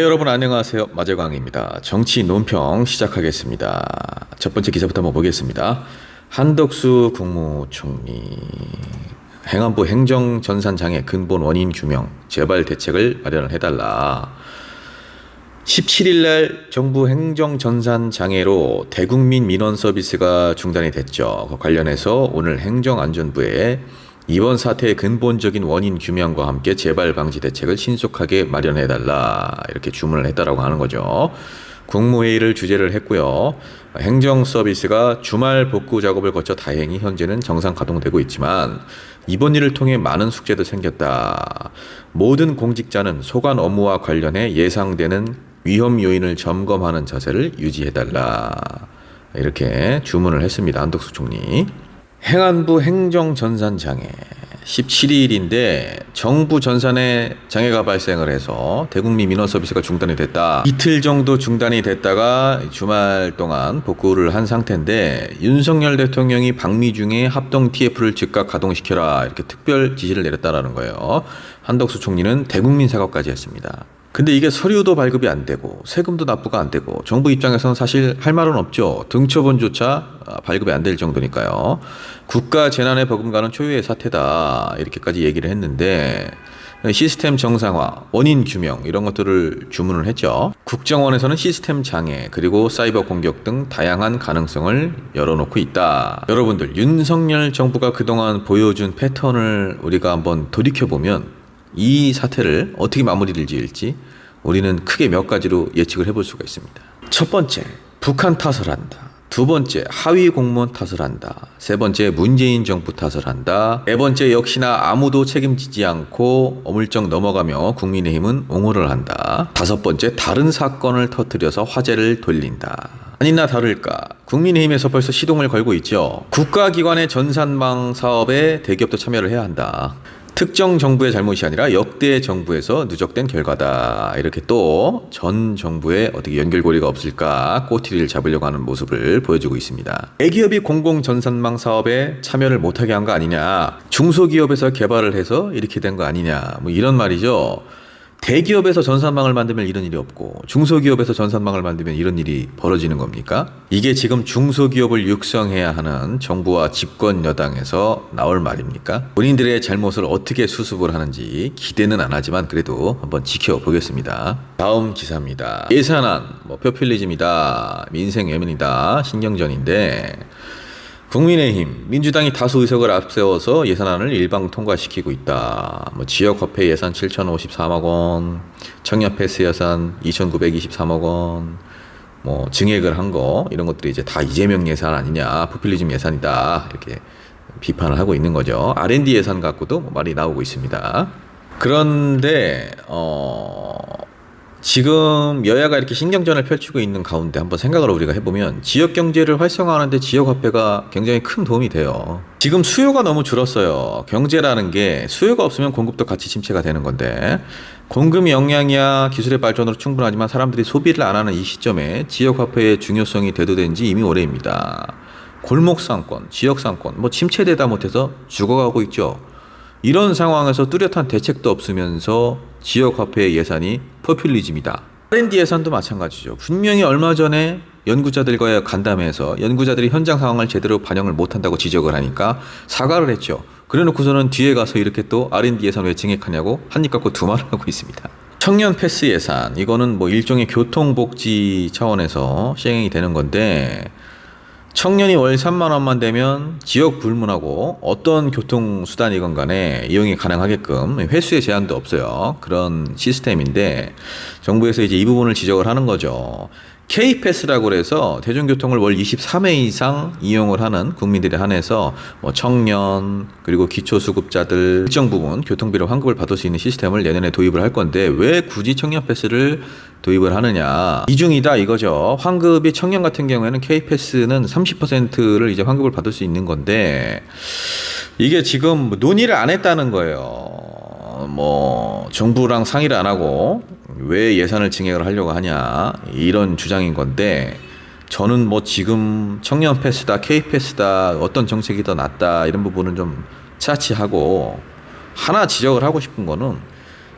여러분 안녕하세요. 마재광입니다. 정치 논평 시작하겠습니다. 첫 번째 기사부터 한번 보겠습니다. 한덕수 국무총리 행안부 행정전산장애 근본 원인 규명 재발 대책을 마련을 해달라. 17일 날 정부 행정전산장애로 대국민 민원 서비스가 중단이 됐죠. 관련해서 오늘 행정안전부에 이번 사태의 근본적인 원인 규명과 함께 재발 방지 대책을 신속하게 마련해달라 이렇게 주문을 했다라고 하는 거죠. 국무회의를 주재를 했고요. 행정 서비스가 주말 복구 작업을 거쳐 다행히 현재는 정상 가동되고 있지만 이번 일을 통해 많은 숙제도 생겼다. 모든 공직자는 소관 업무와 관련해 예상되는 위험 요인을 점검하는 자세를 유지해달라 이렇게 주문을 했습니다. 한덕수 총리. 행안부 행정전산장애 17일인데 정부 전산에 장애가 발생을 해서 대국민 민원 서비스가 중단이 됐다. 이틀 정도 중단이 됐다가 주말 동안 복구를 한 상태인데 윤석열 대통령이 방미 중에 합동 TF를 즉각 가동시켜라 이렇게 특별 지시를 내렸다라는 거예요. 한덕수 총리는 대국민 사과까지 했습니다. 근데 이게 서류도 발급이 안 되고 세금도 납부가 안 되고 정부 입장에서는 사실 할 말은 없죠. 등초본조차 발급이 안 될 정도니까요. 국가재난에 버금가는 초유의 사태다 이렇게까지 얘기를 했는데 시스템 정상화, 원인 규명 이런 것들을 주문을 했죠. 국정원에서는 시스템 장애 그리고 사이버 공격 등 다양한 가능성을 열어놓고 있다. 여러분들 윤석열 정부가 그동안 보여준 패턴을 우리가 한번 돌이켜보면 이 사태를 어떻게 마무리를 지을지 우리는 크게 몇 가지로 예측을 해볼 수가 있습니다. 첫 번째, 북한 탓을 한다. 두 번째, 하위 공무원 탓을 한다. 세 번째, 문재인 정부 탓을 한다. 네 번째, 역시나 아무도 책임지지 않고 어물쩍 넘어가며 국민의힘은 옹호를 한다. 다섯 번째, 다른 사건을 터뜨려서 화제를 돌린다. 아니나 다를까 국민의힘에서 벌써 시동을 걸고 있죠. 국가기관의 전산망 사업에 대기업도 참여를 해야 한다. 특정 정부의 잘못이 아니라 역대 정부에서 누적된 결과다. 이렇게 또 전 정부에 어떻게 연결고리가 없을까 꼬투리를 잡으려고 하는 모습을 보여주고 있습니다. 대기업이 공공전산망 사업에 참여를 못하게 한 거 아니냐. 중소기업에서 개발을 해서 이렇게 된 거 아니냐. 뭐 이런 말이죠. 대기업에서 전산망을 만들면 이런 일이 없고 중소기업에서 전산망을 만들면 이런 일이 벌어지는 겁니까? 이게 지금 중소기업을 육성해야 하는 정부와 집권 여당에서 나올 말입니까? 본인들의 잘못을 어떻게 수습을 하는지 기대는 안 하지만 그래도 한번 지켜보겠습니다. 다음 기사입니다. 예산안 포퓰리즘이다, 민생 외면이다, 신경전인데 국민의힘, 민주당이 다수 의석을 앞세워서 예산안을 일방 통과시키고 있다. 지역화폐 예산 7,054억 원, 청년 패스 예산 2,923억 원, 증액을 한 거 이런 것들이 이제 다 이재명 예산 아니냐, 포퓰리즘 예산이다 이렇게 비판을 하고 있는 거죠. R&D 예산 갖고도 말이 나오고 있습니다. 그런데 지금 여야가 이렇게 신경전을 펼치고 있는 가운데 한번 생각을 우리가 해보면 지역 경제를 활성화하는데 지역화폐가 굉장히 큰 도움이 돼요. 지금 수요가 너무 줄었어요. 경제라는 게 수요가 없으면 공급도 같이 침체가 되는 건데 공급 역량이야 기술의 발전으로 충분하지만 사람들이 소비를 안 하는 이 시점에 지역화폐의 중요성이 대두된 지 이미 오래입니다. 골목상권, 지역상권 침체되다 못해서 죽어가고 있죠. 이런 상황에서 뚜렷한 대책도 없으면서 지역화폐의 예산이 포퓰리즘이다. R&D 예산도 마찬가지죠. 분명히 얼마 전에 연구자들과의 간담회에서 연구자들이 현장 상황을 제대로 반영을 못한다고 지적을 하니까 사과를 했죠. 그래놓고서는 뒤에 가서 이렇게 또 R&D 예산 왜 증액하냐고 한입 갖고 두 말을 하고 있습니다. 청년 패스 예산, 이거는 일종의 교통복지 차원에서 시행이 되는 건데 청년이 월 3만 원만 되면 지역 불문하고 어떤 교통수단이건 간에 이용이 가능하게끔 횟수의 제한도 없어요. 그런 시스템인데 정부에서 이제 이 부분을 지적을 하는 거죠. K패스라고 그래서 대중교통을 월 23회 이상 이용을 하는 국민들에 한해서 청년 그리고 기초수급자들 일정 부분 교통비로 환급을 받을 수 있는 시스템을 내년에 도입을 할 건데 왜 굳이 청년 패스를 도입을 하느냐. 이중이다 이거죠. 환급이 청년 같은 경우에는 K패스는 30%를 이제 환급을 받을 수 있는 건데 이게 지금 논의를 안 했다는 거예요. 정부랑 상의를 안 하고 왜 예산을 증액을 하려고 하냐 이런 주장인 건데 저는 지금 청년 패스다 K 패스다 어떤 정책이 더 낫다 이런 부분은 좀 차치하고 하나 지적을 하고 싶은 거는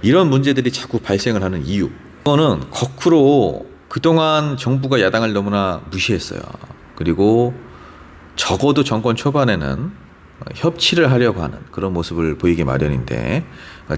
이런 문제들이 자꾸 발생을 하는 이유 이거는 거꾸로 그동안 정부가 야당을 너무나 무시했어요. 그리고 적어도 정권 초반에는 협치를 하려고 하는 그런 모습을 보이기 마련인데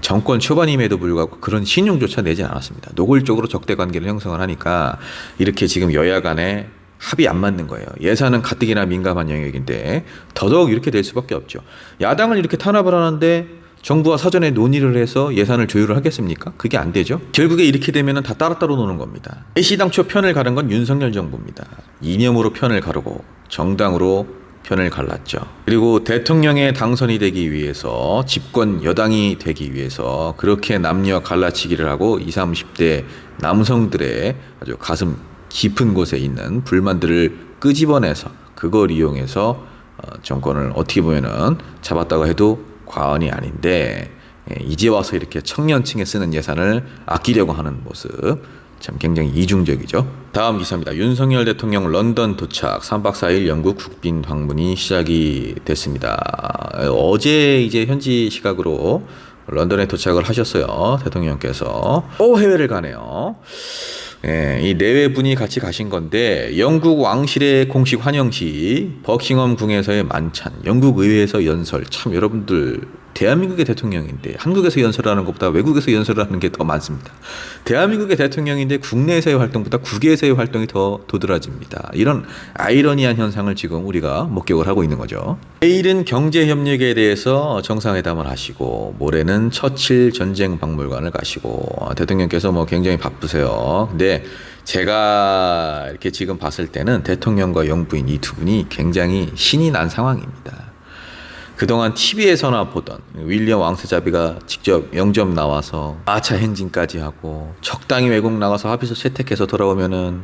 정권 초반임에도 불구하고 그런 신용조차 내지 않았습니다. 노골적으로 적대 관계를 형성을 하니까 이렇게 지금 여야 간에 합이 안 맞는 거예요. 예산은 가뜩이나 민감한 영역인데 더더욱 이렇게 될 수밖에 없죠. 야당을 이렇게 탄압을 하는데 정부와 사전에 논의를 해서 예산을 조율을 하겠습니까? 그게 안 되죠. 결국에 이렇게 되면 다 따로따로 노는 겁니다. 애시당초 편을 가른 건 윤석열 정부입니다. 이념으로 편을 가르고 정당으로 편을 갈랐죠. 그리고 대통령에 당선이 되기 위해서 집권 여당이 되기 위해서 그렇게 남녀 갈라치기를 하고 20, 30대 남성들의 아주 가슴 깊은 곳에 있는 불만들을 끄집어내서 그걸 이용해서 정권을 어떻게 보면은 잡았다고 해도 과언이 아닌데 이제 와서 이렇게 청년층에 쓰는 예산을 아끼려고 하는 모습 참 굉장히 이중적이죠. 다음 기사입니다. 윤석열 대통령 런던 도착 3박 4일 영국 국빈 방문이 시작이 됐습니다. 어제 이제 현지 시각으로 런던에 도착을 하셨어요. 대통령께서 또 해외를 가네요. 이 내외 분이 같이 가신 건데 영국 왕실의 공식 환영식, 버킹엄 궁에서의 만찬, 영국 의회에서 연설. 참 여러분들 대한민국의 대통령인데 한국에서 연설하는 것보다 외국에서 연설하는 게 더 많습니다. 대한민국의 대통령인데 국내에서의 활동보다 국외에서의 활동이 더 도드라집니다. 이런 아이러니한 현상을 지금 우리가 목격을 하고 있는 거죠. 내일은 경제협력에 대해서 정상회담을 하시고 모레는 처칠 전쟁박물관을 가시고 대통령께서 뭐 굉장히 바쁘세요. 근데 제가 이렇게 지금 봤을 때는 대통령과 영부인 이 두 분이 굉장히 신이 난 상황입니다. 그동안 TV에서나 보던 윌리엄 왕세자비가 직접 영접 나와서 아차 행진까지 하고 적당히 외국 나가서 합의서 채택해서 돌아오면은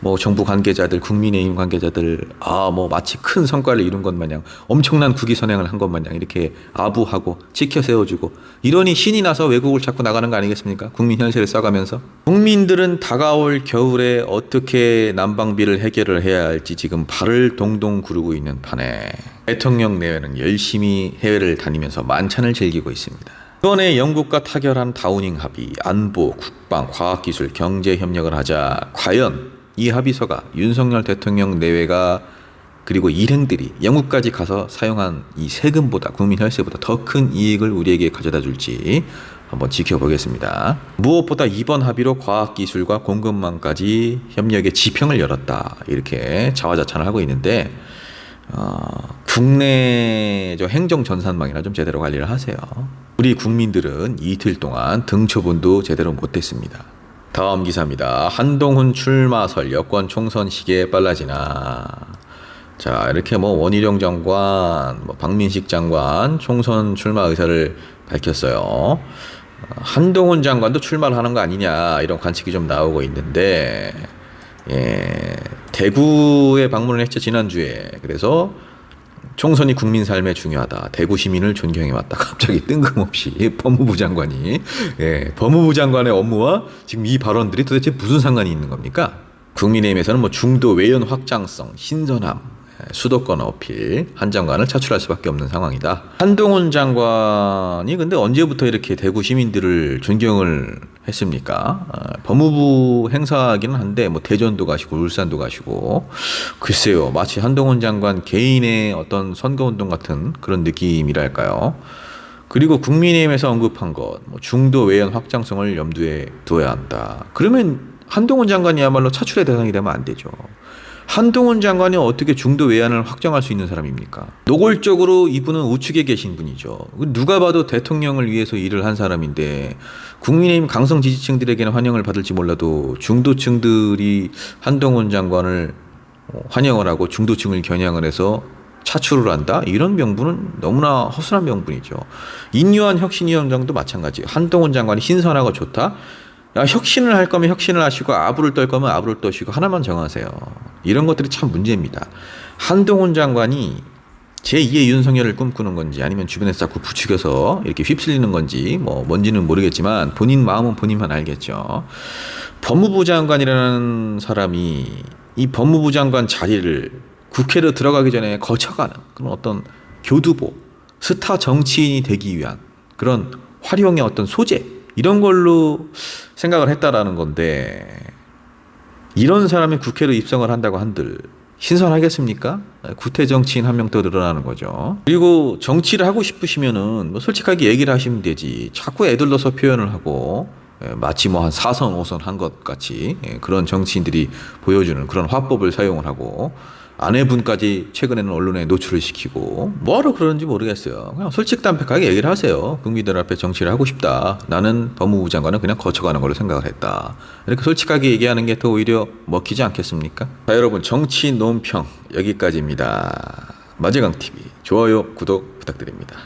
뭐 정부 관계자들, 국민의힘 관계자들 뭐 마치 큰 성과를 이룬 것 마냥 엄청난 국위 선행을 한 것 마냥 이렇게 아부하고 지켜 세워주고 이러니 신이 나서 외국을 자꾸 나가는 거 아니겠습니까? 국민 현실에 써가면서 국민들은 다가올 겨울에 어떻게 난방비를 해결을 해야 할지 지금 발을 동동 구르고 있는 판에 대통령 내외는 열심히 해외를 다니면서 만찬을 즐기고 있습니다. 이번에 영국과 타결한 다우닝 합의, 안보, 국방, 과학기술, 경제협력을 하자 과연 이 합의서가 윤석열 대통령 내외가 그리고 일행들이 영국까지 가서 사용한 이 세금보다 국민 혈세보다 더 큰 이익을 우리에게 가져다 줄지 한번 지켜보겠습니다. 무엇보다 이번 합의로 과학기술과 공급망까지 협력의 지평을 열었다 이렇게 자화자찬을 하고 있는데 국내 행정 전산망이나 좀 제대로 관리를 하세요. 우리 국민들은 이틀 동안 등초분도 제대로 못했습니다. 다음 기사입니다. 한동훈 출마설 여권 총선 시기에 빨라지나. 자, 이렇게 뭐 원희룡 장관, 박민식 장관 총선 출마 의사를 밝혔어요. 한동훈 장관도 출마를 하는 거 아니냐 이런 관측이 좀 나오고 있는데 대구에 방문을 했죠 지난주에. 그래서 총선이 국민 삶에 중요하다. 대구 시민을 존경해왔다. 갑자기 뜬금없이 법무부 장관이 법무부 장관의 업무와 지금 이 발언들이 도대체 무슨 상관이 있는 겁니까? 국민의힘에서는 뭐 중도 외연 확장성, 신선함, 수도권 어필 한 장관을 차출할 수밖에 없는 상황이다. 한동훈 장관이 근데 언제부터 이렇게 대구 시민들을 존경을 했습니까? 법무부 행사하기는 한데 뭐 대전도 가시고 울산도 가시고 글쎄요 마치 한동훈 장관 개인의 어떤 선거운동 같은 그런 느낌이랄까요. 그리고 국민의힘에서 언급한 것 뭐 중도 외연 확장성을 염두에 두어야 한다. 그러면 한동훈 장관이야말로 차출의 대상이 되면 안 되죠. 한동훈 장관이 어떻게 중도 외연을 확정할 수 있는 사람입니까? 노골적으로 이분은 우측에 계신 분이죠. 누가 봐도 대통령을 위해서 일을 한 사람인데 국민의힘 강성 지지층들에게는 환영을 받을지 몰라도 중도층들이 한동훈 장관을 환영을 하고 중도층을 겨냥을 해서 차출을 한다? 이런 명분은 너무나 허술한 명분이죠. 인류한 혁신위원장도 마찬가지예요. 한동훈 장관이 신선하고 좋다? 야, 혁신을 할 거면 혁신을 하시고 아부를 떨 거면 아부를 떠시고 하나만 정하세요. 이런 것들이 참 문제입니다. 한동훈 장관이 제2의 윤석열을 꿈꾸는 건지 아니면 주변에서 자꾸 부추겨서 이렇게 휩쓸리는 건지 뭔지는 모르겠지만 본인 마음은 본인만 알겠죠. 법무부 장관이라는 사람이 이 법무부 장관 자리를 국회로 들어가기 전에 거쳐가는 그런 어떤 교두보, 스타 정치인이 되기 위한 그런 활용의 어떤 소재 이런 걸로 생각을 했다라는 건데 이런 사람이 국회로 입성을 한다고 한들 신선하겠습니까? 구태 정치인 한 명 더 늘어나는 거죠. 그리고 정치를 하고 싶으시면은 뭐 솔직하게 얘기를 하시면 되지. 자꾸 애들러서 표현을 하고 마치 뭐 한 4선, 5선 한 것 같이 그런 정치인들이 보여주는 그런 화법을 사용을 하고 아내분까지 최근에는 언론에 노출을 시키고 뭐하러 그러는지 모르겠어요. 그냥 솔직담백하게 얘기를 하세요. 국민들 앞에 정치를 하고 싶다. 나는 법무부 장관은 그냥 거쳐가는 걸로 생각을 했다. 이렇게 솔직하게 얘기하는 게 더 오히려 먹히지 않겠습니까? 자, 여러분 정치 논평 여기까지입니다. 마재강TV 좋아요, 구독 부탁드립니다.